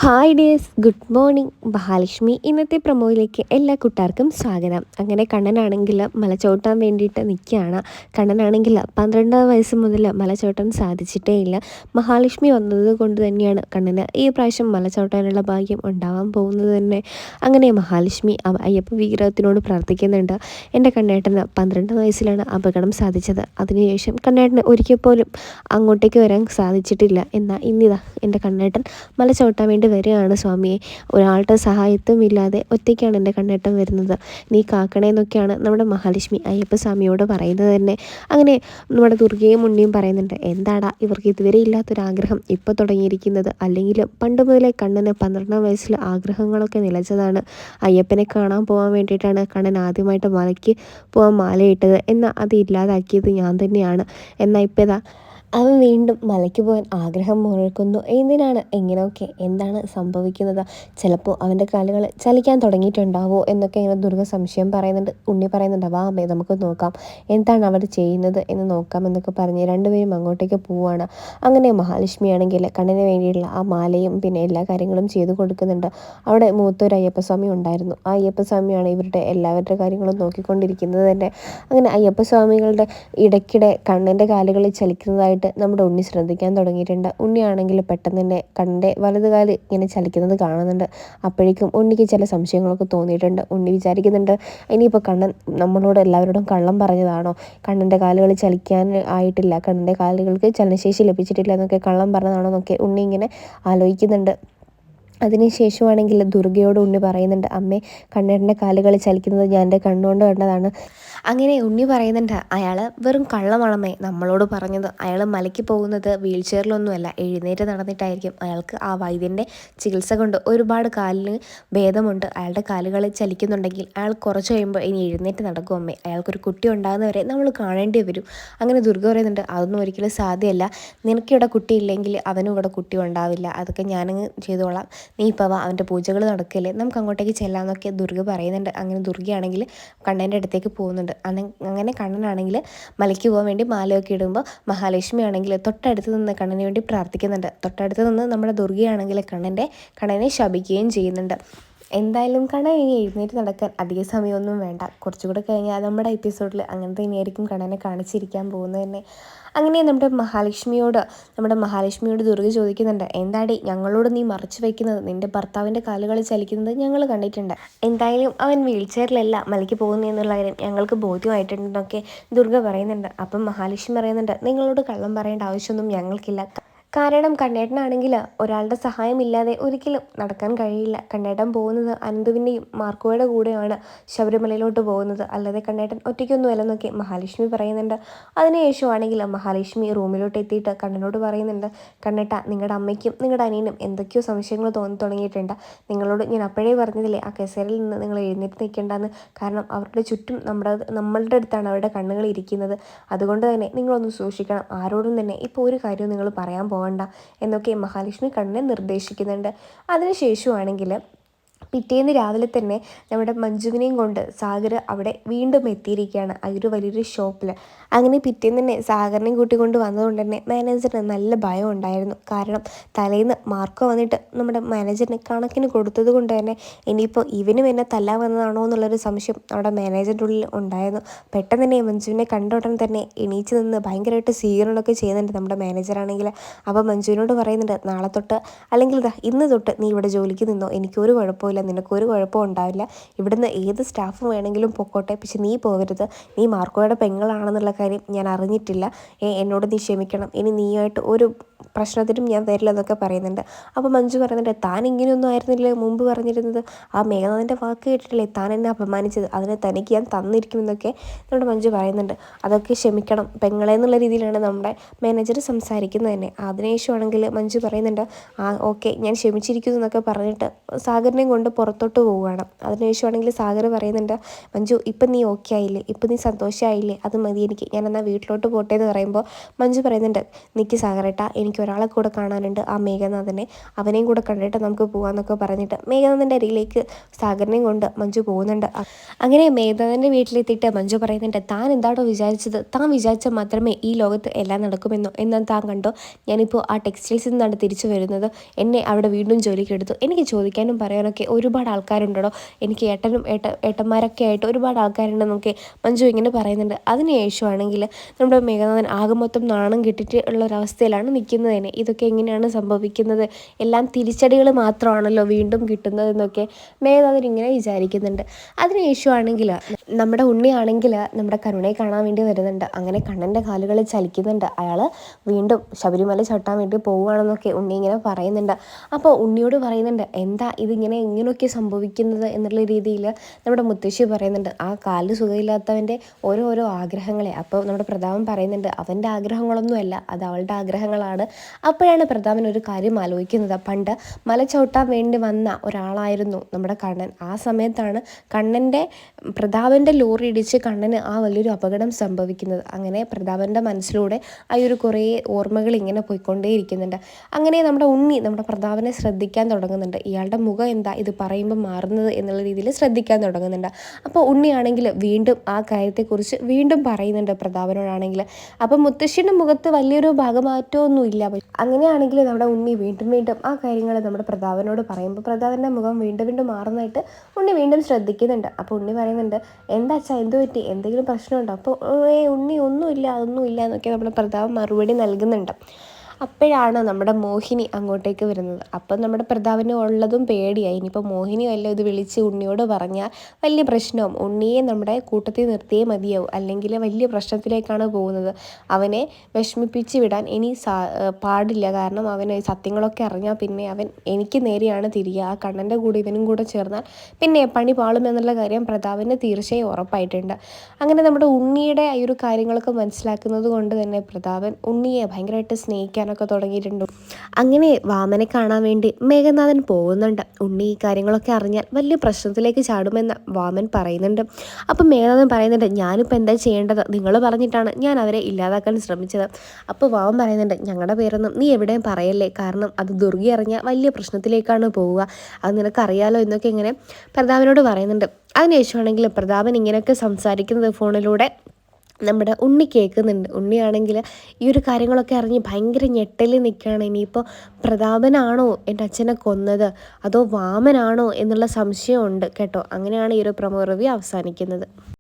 Hi dears, good morning. Mahalakshmi ഇന്നത്തെ പ്രൊമോയിലേക്ക് എല്ലാ കൂട്ടുകാർക്കും സ്വാഗതം. അങ്ങനെ കണ്ണനാണെങ്കിൽ മല ചവിട്ടാൻ വേണ്ടിയിട്ട് നിൽക്കുകയാണ്. കണ്ണനാണെങ്കിൽ 12 വയസ്സ് മുതൽ മല ചവിട്ടാൻ സാധിച്ചിട്ടേ ഇല്ല. മഹാലക്ഷ്മി വന്നത് കൊണ്ട് തന്നെയാണ് കണ്ണന് ഈ പ്രാവശ്യം മല ചവിട്ടാനുള്ള ഭാഗ്യം ഉണ്ടാവാൻ പോകുന്നത് തന്നെ. അങ്ങനെ മഹാലക്ഷ്മി അയ്യപ്പ വിഗ്രഹത്തിനോട് പ്രാർത്ഥിക്കുന്നുണ്ട്. എൻ്റെ കണ്ണേട്ടന് 12 വയസ്സിലാണ് അപകടം സാധിച്ചത്. അതിനുശേഷം കണ്ണേട്ടന് ഒരിക്കൽ പോലും അങ്ങോട്ടേക്ക് വരാൻ സാധിച്ചിട്ടില്ല. എന്നാൽ ഇന്നിതാ എൻ്റെ കണ്ണേട്ടൻ മല ചവിട്ടാൻ വേണ്ടി വരികയാണ് സ്വാമിയെ. ഒരാളുടെ സഹായത്വം ഇല്ലാതെ ഒറ്റയ്ക്കാണ് എൻ്റെ കണ്ണേട്ടൻ വരുന്നത്. നീ കാക്കണേന്നൊക്കെയാണ് നമ്മുടെ മഹാലക്ഷ്മി അയ്യപ്പ സ്വാമിയോട് പറയുന്നത് തന്നെ. അങ്ങനെ നമ്മുടെ ദുർഗയും ഉണ്ണിയും പറയുന്നുണ്ട്, എന്താടാ ഇവർക്ക് ഇതുവരെ ഇല്ലാത്തൊരാഗ്രഹം ഇപ്പോൾ തുടങ്ങിയിരിക്കുന്നത്? അല്ലെങ്കിൽ പണ്ട് മുതലേ കണ്ണന് 12 വയസ്സിൽ ആഗ്രഹങ്ങളൊക്കെ നിലച്ചതാണ്. അയ്യപ്പനെ കാണാൻ പോകാൻ വേണ്ടിയിട്ടാണ് കണ്ണൻ ആദ്യമായിട്ട് മലയ്ക്ക് പോകാൻ മാലയിട്ടത്. എന്നാൽ അത് ഇല്ലാതാക്കിയത് ഞാൻ തന്നെയാണ്. എന്നാൽ ഇപ്പോൾ ഇതാ അവൻ വീണ്ടും മലയ്ക്ക് പോകാൻ ആഗ്രഹം മുഴക്കുന്നു. എന്തിനാണ് ഇങ്ങനെയൊക്കെ? എന്താണ് സംഭവിക്കുന്നത്? ചിലപ്പോൾ അവൻ്റെ കാലുകൾ ചലിക്കാൻ തുടങ്ങിയിട്ടുണ്ടാവോ എന്നൊക്കെ ഇങ്ങനെ ദുർഗ സംശയം പറയുന്നുണ്ട്. ഉണ്ണി പറയുന്നുണ്ട്, വാ അമ്മേ നമുക്ക് നോക്കാം, എന്താണ് അവർ ചെയ്യുന്നത് എന്ന് നോക്കാം എന്നൊക്കെ പറഞ്ഞ് രണ്ടുപേരും അങ്ങോട്ടേക്ക് പോവുകയാണ്. അങ്ങനെ മഹാലക്ഷ്മി ആണെങ്കിൽ കണ്ണിന് വേണ്ടിയിട്ടുള്ള ആ മാലയും പിന്നെ എല്ലാ കാര്യങ്ങളും ചെയ്തു കൊടുക്കുന്നുണ്ട്. അവിടെ മൂത്തൊരു അയ്യപ്പസ്വാമി ഉണ്ടായിരുന്നു. ആ അയ്യപ്പസ്വാമിയാണ് ഇവരുടെ എല്ലാവരുടെ കാര്യങ്ങളും നോക്കിക്കൊണ്ടിരിക്കുന്നത് തന്നെ. അങ്ങനെ അയ്യപ്പസ്വാമികളുടെ ഇടയ്ക്കിടെ കണ്ണിൻ്റെ കാലുകളിൽ ചലിക്കുന്നതായിട്ട് നമ്മുടെ ഉണ്ണി ശ്രദ്ധിക്കാൻ തുടങ്ങിയിട്ടുണ്ട്. ഉണ്ണിയാണെങ്കിൽ പെട്ടെന്ന് തന്നെ കണ്ണിൻ്റെ വലതുകാല് ഇങ്ങനെ ചലിക്കുന്നത് കാണുന്നുണ്ട്. അപ്പോഴേക്കും ഉണ്ണിക്ക് ചില സംശയങ്ങളൊക്കെ തോന്നിയിട്ടുണ്ട്. ഉണ്ണി വിചാരിക്കുന്നുണ്ട്, ഇനിയിപ്പോൾ കണ്ണൻ നമ്മളോട് എല്ലാവരോടും കള്ളം പറഞ്ഞതാണോ? കണ്ണൻ്റെ കാലുകൾ ചലിക്കാൻ ആയിട്ടില്ല, കണ്ണൻ്റെ കാലുകൾക്ക് ചലനശേഷി ലഭിച്ചിട്ടില്ല എന്നൊക്കെ കള്ളം പറഞ്ഞതാണോ എന്നൊക്കെ ഉണ്ണി ഇങ്ങനെ ആലോചിക്കുന്നുണ്ട്. അതിനുശേഷമാണെങ്കിൽ ദുർഗയോട് ഉണ്ണി പറയുന്നുണ്ട്, അമ്മേ കണ്ണേട്ടൻ്റെ കാലുകൾ ചലിക്കുന്നത് ഞാൻ എൻ്റെ കണ്ണുകൊണ്ട് കണ്ടതാണ്. അങ്ങനെ ഉണ്ണി പറയുന്നുണ്ട്, അയാൾ വെറും കള്ളമാണമ്മേ നമ്മളോട് പറഞ്ഞത്. അയാൾ മലയ്ക്ക് പോകുന്നത് വീൽ ചെയറിലൊന്നുമല്ല, എഴുന്നേറ്റ് നടന്നിട്ടായിരിക്കും. അയാൾക്ക് ആ വൈദ്യൻ്റെ ചികിത്സ കൊണ്ട് ഒരുപാട് കാലിന് ഭേദമുണ്ട്. അയാളുടെ കാലുകൾ ചലിക്കുന്നുണ്ടെങ്കിൽ അയാൾ കുറച്ച് കഴിയുമ്പോൾ ഇനി എഴുന്നേറ്റ് നടക്കും അമ്മേ. അയാൾക്കൊരു കുട്ടി ഉണ്ടാകുന്നവരെ നമ്മൾ കാണേണ്ടി വരും. അങ്ങനെ ദുർഗ പറയുന്നുണ്ട്, അതൊന്നും ഒരിക്കലും സാധ്യമല്ല. നിനക്കിവിടെ കുട്ടിയില്ലെങ്കിൽ അവനും ഇവിടെ കുട്ടി ഉണ്ടാവില്ല. അതൊക്കെ ഞാനങ്ങ് ചെയ്തോളാം. നീ ഇപ്പോൾ വാ, അവൻ്റെ പൂജകൾ നടക്കില്ലേ, നമുക്ക് അങ്ങോട്ടേക്ക് ചെല്ലാമെന്നൊക്കെ ദുർഗ പറയുന്നുണ്ട്. അങ്ങനെ ദുർഗയാണെങ്കിൽ കണ്ണൻ്റെ അടുത്തേക്ക് പോകുന്നുണ്ട്. അങ്ങനെ കണ്ണനാണെങ്കിൽ മലയ്ക്ക് പോകാൻ വേണ്ടി മാലയൊക്കെ ഇടുമ്പോൾ മഹാലക്ഷ്മി ആണെങ്കിൽ തൊട്ടടുത്ത് നിന്ന് കണ്ണന് വേണ്ടി പ്രാർത്ഥിക്കുന്നുണ്ട്. തൊട്ടടുത്ത് നിന്ന് നമ്മുടെ ദുർഗയാണെങ്കിൽ കണ്ണനെ ശപിക്കുകയും ചെയ്യുന്നുണ്ട്. എന്തായാലും കണ്ണൻ ഇനി എഴുന്നേറ്റ് നടക്കാൻ അധിക സമയമൊന്നും വേണ്ട. കുറച്ചുകൂടെ കഴിഞ്ഞാൽ നമ്മുടെ എപ്പിസോഡിൽ അങ്ങനെ തന്നെയായിരിക്കും കണ്ണനെ കാണിച്ചിരിക്കാൻ പോകുന്നത് തന്നെ. അങ്ങനെ നമ്മുടെ മഹാലക്ഷ്മിയോട് ദുർഗ ചോദിക്കുന്നുണ്ട്, എന്താടി ഞങ്ങളോട് നീ മറച്ചു വയ്ക്കുന്നത്? നിൻ്റെ ഭർത്താവിൻ്റെ കാലുകൾ ചലിക്കുന്നത് ഞങ്ങൾ കണ്ടിട്ടുണ്ട്. എന്തായാലും അവൻ വീൽ ചെയറിലല്ല മലയ്ക്ക് പോകുന്നു എന്നുള്ള കാര്യം ഞങ്ങൾക്ക് ബോധ്യമായിട്ടുണ്ടെന്നൊക്കെ ദുർഗ പറയുന്നുണ്ട്. അപ്പം മഹാലക്ഷ്മി പറയുന്നുണ്ട്, നിങ്ങളോട് കള്ളം പറയേണ്ട ആവശ്യമൊന്നും ഞങ്ങൾക്കില്ല. കാരണം കണ്ണേട്ടനാണെങ്കിൽ ഒരാളുടെ സഹായമില്ലാതെ ഒരിക്കലും നടക്കാൻ കഴിയില്ല. കണ്ണേട്ടൻ പോകുന്നത് അനന്തുവിൻ്റെയും മാർക്കോയുടെ കൂടെയാണ് ശബരിമലയിലോട്ട് പോകുന്നത്. അല്ലാതെ കണ്ണേട്ടൻ ഒറ്റയ്ക്കൊന്നും അല്ലെന്നൊക്കെ മഹാലക്ഷ്മി പറയുന്നുണ്ട്. അതിനുശേഷമാണെങ്കിൽ മഹാലക്ഷ്മി റൂമിലോട്ട് എത്തിയിട്ട് കണ്ണനോട് പറയുന്നുണ്ട്, കണ്ണേട്ട നിങ്ങളുടെ അമ്മയ്ക്കും നിങ്ങളുടെ അനിയനും എന്തൊക്കെയോ സംശയങ്ങൾ തോന്നി തുടങ്ങിയിട്ടുണ്ട്. നിങ്ങളോട് ഞാൻ അപ്പോഴേ പറഞ്ഞതില്ലേ ആ കസേരയിൽ നിന്ന് നിങ്ങൾ എഴുന്നേറ്റ് നിൽക്കേണ്ടെന്ന്. കാരണം അവരുടെ ചുറ്റും നമ്മളുടെ അടുത്താണ് അവരുടെ കണ്ണുകൾ ഇരിക്കുന്നത്. അതുകൊണ്ട് തന്നെ നിങ്ങളൊന്ന് സൂക്ഷിക്കണം. ആരോടും തന്നെ ഇപ്പോൾ ഒരു കാര്യവും നിങ്ങൾ പറയാൻ പോകണ്ട എന്നൊക്കെ മഹാലക്ഷ്മി കണ്ണനെ നിർദ്ദേശിക്കുന്നുണ്ട്. അതിനുശേഷമാണെങ്കിൽ പിറ്റേന്ന് രാവിലെ തന്നെ നമ്മുടെ മഞ്ജുവിനെയും കൊണ്ട് സാഗർ അവിടെ വീണ്ടും എത്തിയിരിക്കുകയാണ് ആ ഒരു വലിയൊരു ഷോപ്പിൽ. അങ്ങനെ പിറ്റേന്ന് തന്നെ സാഗറിനെയും കൂട്ടിക്കൊണ്ട് വന്നതുകൊണ്ട് തന്നെ മാനേജറിന് നല്ല ഭയം ഉണ്ടായിരുന്നു. കാരണം തലേന്ന് മാർക്കോ വന്നിട്ട് നമ്മുടെ മാനേജറിന് കണക്കിന് കൊടുത്തത് കൊണ്ട് തന്നെ ഇനിയിപ്പോൾ ഇവനും എന്നെ തല്ലാൻ വന്നതാണോ എന്നുള്ളൊരു സംശയം നമ്മുടെ മാനേജറിൻ്റെ ഉള്ളിൽ ഉണ്ടായിരുന്നു. പെട്ടെന്ന് തന്നെ മഞ്ജുവിനെ കണ്ട ഉടൻ തന്നെ എണീച്ച് നിന്ന് ഭയങ്കരമായിട്ട് സ്വീകരണമൊക്കെ ചെയ്യുന്നുണ്ട് നമ്മുടെ മാനേജറാണെങ്കിൽ. അപ്പോൾ മഞ്ജുവിനോട് പറയുന്നുണ്ട്, നാളെ തൊട്ട് അല്ലെങ്കിൽ ഇന്ന് തൊട്ട് നീ ഇവിടെ ജോലിക്ക് നിന്നോ, എനിക്കൊരു കുഴപ്പമില്ല, നിനക്കൊരു കുഴപ്പവും ഉണ്ടാവില്ല. ഇവിടുന്ന് ഏത് സ്റ്റാഫും വേണമെങ്കിലും പൊക്കോട്ടെ, പക്ഷെ നീ പോകരുത്. നീ മാർക്കോയുടെ പെങ്ങളാണെന്നുള്ള കാര്യം ഞാൻ അറിഞ്ഞിട്ടില്ല. എന്നോട് നീ ക്ഷമിക്കണം. ഇനി നീയായിട്ട് ഒരു പ്രശ്നത്തിനും ഞാൻ തരില്ല എന്നൊക്കെ പറയുന്നുണ്ട്. അപ്പോൾ മഞ്ജു പറയുന്നുണ്ട്, താൻ ഇങ്ങനെയൊന്നും ആയിരുന്നില്ല മുമ്പ് പറഞ്ഞിരുന്നത്. ആ മേഘനാഥൻ്റെ വാക്ക് കേട്ടിട്ടില്ലേ താൻ എന്നെ അപമാനിച്ചത്, അതിനെ തനിക്ക് ഞാൻ തന്നിരിക്കുമെന്നൊക്കെ നമ്മുടെ മഞ്ജു പറയുന്നുണ്ട്. അതൊക്കെ ക്ഷമിക്കണം പെങ്ങളെ എന്നുള്ള രീതിയിലാണ് നമ്മുടെ മാനേജർ സംസാരിക്കുന്നത് തന്നെ. അതിനുശേഷമാണെങ്കിൽ മഞ്ജു പറയുന്നുണ്ട്, ഓക്കെ ഞാൻ ക്ഷമിച്ചിരിക്കുന്നു എന്നൊക്കെ പറഞ്ഞിട്ട് സാഗറിനെയും കൊണ്ട് പുറത്തോട്ട് പോവുകയാണ്. അതിനുശേഷമാണെങ്കിൽ സാഗർ പറയുന്നുണ്ട്, മഞ്ജു ഇപ്പം നീ ഓക്കെ ആയില്ലേ, ഇപ്പം നീ സന്തോഷമായില്ലേ, അത് മതി എനിക്ക്, ഞാൻ എന്നാൽ വീട്ടിലോട്ട് പോട്ടെ എന്ന് പറയുമ്പോൾ മഞ്ജു പറയുന്നുണ്ട്, നിക്ക് സാഗറേട്ടാ, എനിക്ക് ഒരാളെ കൂടെ കാണാനുണ്ട്, ആ മേഘനാഥനെ, അവനെയും കൂടെ കണ്ടിട്ട് നമുക്ക് പോകാമെന്നൊക്കെ പറഞ്ഞിട്ട് മേഘനാഥൻ്റെ അരികിലേക്ക് സാഗറിനെയും കൊണ്ട് മഞ്ജു പോകുന്നുണ്ട്. അങ്ങനെ മേഘനാഥൻ്റെ വീട്ടിലെത്തിയിട്ട് മഞ്ജു പറയുന്നുണ്ട്, താൻ എന്താണോ വിചാരിച്ചത്, താൻ വിചാരിച്ചാൽ മാത്രമേ ഈ ലോകത്ത് എല്ലാം നടക്കുമെന്നോ, എന്നാൽ താൻ കണ്ടോ, ഞാനിപ്പോൾ ആ ടെക്സ്റ്റൈൽസിൽ നിന്നാണ് തിരിച്ചു വരുന്നത്, എന്നെ അവിടെ വീണ്ടും ജോലിക്ക് എടുത്തു, എനിക്ക് ചോദിക്കാനും പറയാനൊക്കെ ഒരുപാട് ആൾക്കാരുണ്ടോ, എനിക്ക് ഏട്ടന്മാരൊക്കെ ആയിട്ട് ഒരുപാട് ആൾക്കാരുണ്ടെന്നൊക്കെ മഞ്ജു ഇങ്ങനെ പറയുന്നുണ്ട്. അതിനുശേഷമാണെങ്കിൽ നമ്മുടെ മേഘനാഥൻ ആകെ മൊത്തം നാണം കെട്ടിട്ട് ഉള്ള ഒരവസ്ഥയിലാണ് നിൽക്കുന്നത് തന്നെ. ഇതൊക്കെ എങ്ങനെയാണ് സംഭവിക്കുന്നത്, എല്ലാം തിരിച്ചടികൾ മാത്രമാണല്ലോ വീണ്ടും കിട്ടുന്നതെന്നൊക്കെ മേഘനാഥൻ ഇങ്ങനെ വിചാരിക്കുന്നുണ്ട്. അതിനുശേഷമാണെങ്കിൽ നമ്മുടെ ഉണ്ണിയാണെങ്കിൽ നമ്മുടെ കരുണയെ കാണാൻ വേണ്ടി വരുന്നുണ്ട്. അങ്ങനെ കണ്ണൻ്റെ കാലുകളിൽ ചലിക്കുന്നുണ്ട്. അയാൾ വീണ്ടും ശബരിമല ചവിട്ടാൻ വേണ്ടി പോവുകയാണെന്നൊക്കെ ഉണ്ണി ഇങ്ങനെ പറയുന്നുണ്ട്. അപ്പോൾ ഉണ്ണിയോട് പറയുന്നുണ്ട്, എന്താ ഇതിങ്ങനെ ഇങ്ങനെയൊക്കെ സംഭവിക്കുന്നത് എന്നുള്ള രീതിയിൽ നമ്മുടെ മുത്തശ്ശി പറയുന്നുണ്ട്, ആ കാല് സുഖമില്ലാത്തവൻ്റെ ഓരോരോ ആഗ്രഹങ്ങളെ. അപ്പോൾ നമ്മുടെ പ്രതാപൻ പറയുന്നുണ്ട്, അവൻ്റെ ആഗ്രഹങ്ങളൊന്നുമല്ല, അത് അവളുടെ ആഗ്രഹങ്ങളാണ്. അപ്പോഴാണ് പ്രതാപൻ ഒരു കാര്യം ആലോചിക്കുന്നത്, പണ്ട് മല ചവിട്ടാൻ വേണ്ടി വന്ന ഒരാളായിരുന്നു നമ്മുടെ കണ്ണൻ. ആ സമയത്താണ് പ്രതാപൻ്റെ ലോറി ഇടിച്ച് കണ്ണന് ആ വലിയൊരു അപകടം സംഭവിക്കുന്നത്. അങ്ങനെ പ്രതാപൻ്റെ മനസ്സിലൂടെ ആ ഒരു കുറേ ഓർമ്മകൾ ഇങ്ങനെ പോയിക്കൊണ്ടേയിരിക്കുന്നുണ്ട്. അങ്ങനെ നമ്മുടെ ഉണ്ണി നമ്മുടെ പ്രതാപനെ ശ്രദ്ധിക്കാൻ തുടങ്ങുന്നുണ്ട്. ഇയാളുടെ മുഖം എന്താ ഇത് പറയുമ്പോൾ മാറുന്നത് എന്നുള്ള രീതിയിൽ ശ്രദ്ധിക്കാൻ തുടങ്ങുന്നുണ്ട്. അപ്പോൾ ഉണ്ണിയാണെങ്കിൽ വീണ്ടും ആ കാര്യത്തെക്കുറിച്ച് വീണ്ടും പറയുന്നുണ്ട് പ്രതാപനോടാണെങ്കിൽ. അപ്പം മുത്തശ്ശിയുടെ മുഖത്ത് വലിയൊരു ഭാഗമാറ്റമൊന്നും ഇല്ല. അങ്ങനെയാണെങ്കിൽ നമ്മുടെ ഉണ്ണി വീണ്ടും വീണ്ടും ആ കാര്യങ്ങൾ നമ്മുടെ പ്രതാപനോട് പറയുമ്പോൾ പ്രതാപൻ്റെ മുഖം വീണ്ടും വീണ്ടും മാറുന്നതായിട്ട് ഉണ്ണി വീണ്ടും ശ്രദ്ധിക്കുന്നുണ്ട്. അപ്പോൾ ഉണ്ണി പറയുന്നുണ്ട്, എന്താ അച്ഛാ, എന്ത് പറ്റി, എന്തെങ്കിലും പ്രശ്നമുണ്ടോ? അപ്പോൾ ഉണ്ണി ഒന്നുമില്ല എന്നൊക്കെ നമ്മുടെ പ്രതാപൻ മറുപടി നൽകുന്നുണ്ട്. അപ്പോഴാണ് നമ്മുടെ മോഹിനി അങ്ങോട്ടേക്ക് വരുന്നത്. അപ്പം നമ്മുടെ പ്രതാപന് ഉള്ളതും പേടിയായി. ഇനിയിപ്പോൾ മോഹിനി വല്ല ഇത് വിളിച്ച് ഉണ്ണിയോട് പറഞ്ഞാൽ വലിയ പ്രശ്നവും, ഉണ്ണിയെ നമ്മുടെ കൂട്ടത്തിൽ നിർത്തിയേ മതിയാവും, അല്ലെങ്കിൽ വലിയ പ്രശ്നത്തിലേക്കാണ് പോകുന്നത്. അവനെ വിഷമിപ്പിച്ച് വിടാൻ ഇനി പാടില്ല. കാരണം അവന് സത്യങ്ങളൊക്കെ അറിഞ്ഞാൽ പിന്നെ അവൻ എനിക്ക് നേരെയാണ് തിരിയുക. ആ കണ്ണൻ്റെ കൂടെ ഇവനും കൂടെ ചേർന്നാൽ പിന്നെ പണി പാളുമെന്നുള്ള കാര്യം പ്രതാപന് തീർച്ചയായും ഉറപ്പായിട്ടുണ്ട്. അങ്ങനെ നമ്മുടെ ഉണ്ണിയുടെ ഈ ഒരു കാര്യങ്ങളൊക്കെ മനസ്സിലാക്കുന്നത് കൊണ്ട് തന്നെ പ്രതാപൻ ഉണ്ണിയെ ഭയങ്കരമായിട്ട് സ്നേഹിക്കാനൊക്കെ തുടങ്ങിയിട്ടുണ്ട്. അങ്ങനെ വാമനെ കാണാൻ വേണ്ടി മേഘനാഥൻ പോകുന്നുണ്ട്. ഉണ്ണി ഈ കാര്യങ്ങളൊക്കെ അറിഞ്ഞാൽ വലിയ പ്രശ്നത്തിലേക്ക് ചാടുമെന്ന് വാമൻ പറയുന്നുണ്ട്. അപ്പം മേഘനാഥൻ പറയുന്നുണ്ട്, ഞാനിപ്പോൾ എന്താ ചെയ്യേണ്ടത്, നിങ്ങൾ പറഞ്ഞിട്ടാണ് ഞാൻ അവരെ ഇല്ലാതാക്കാൻ ശ്രമിച്ചത്. അപ്പോൾ വാമൻ പറയുന്നുണ്ട്, ഞങ്ങളുടെ പേരൊന്നും നീ എവിടെയും പറയല്ലേ, കാരണം അത് ദുർഗി അറിഞ്ഞാൽ വലിയ പ്രശ്നത്തിലേക്കാണ് പോവുക, അത് നിനക്കറിയാലോ എന്നൊക്കെ ഇങ്ങനെ പ്രതാപനോട് പറയുന്നുണ്ട്. അതിനുശേഷമാണെങ്കിൽ പ്രതാപൻ ഇങ്ങനെയൊക്കെ സംസാരിക്കുന്നത് ഫോണിലൂടെ നമ്മുടെ ഉണ്ണി കേൾക്കുന്നുണ്ട്. ഉണ്ണിയാണെങ്കിൽ ഈ ഒരു കാര്യങ്ങളൊക്കെ അറിഞ്ഞ് ഭയങ്കര ഞെട്ടലിൽ നിൽക്കുകയാണ്. ഇനിയിപ്പോൾ പ്രതാപനാണോ എൻ്റെ അച്ഛനെ കൊന്നത്, അതോ വാമനാണോ എന്നുള്ള സംശയമുണ്ട് കേട്ടോ. അങ്ങനെയാണ് ഈ ഒരു പ്രൊമോ റിവ്യൂ അവസാനിക്കുന്നത്.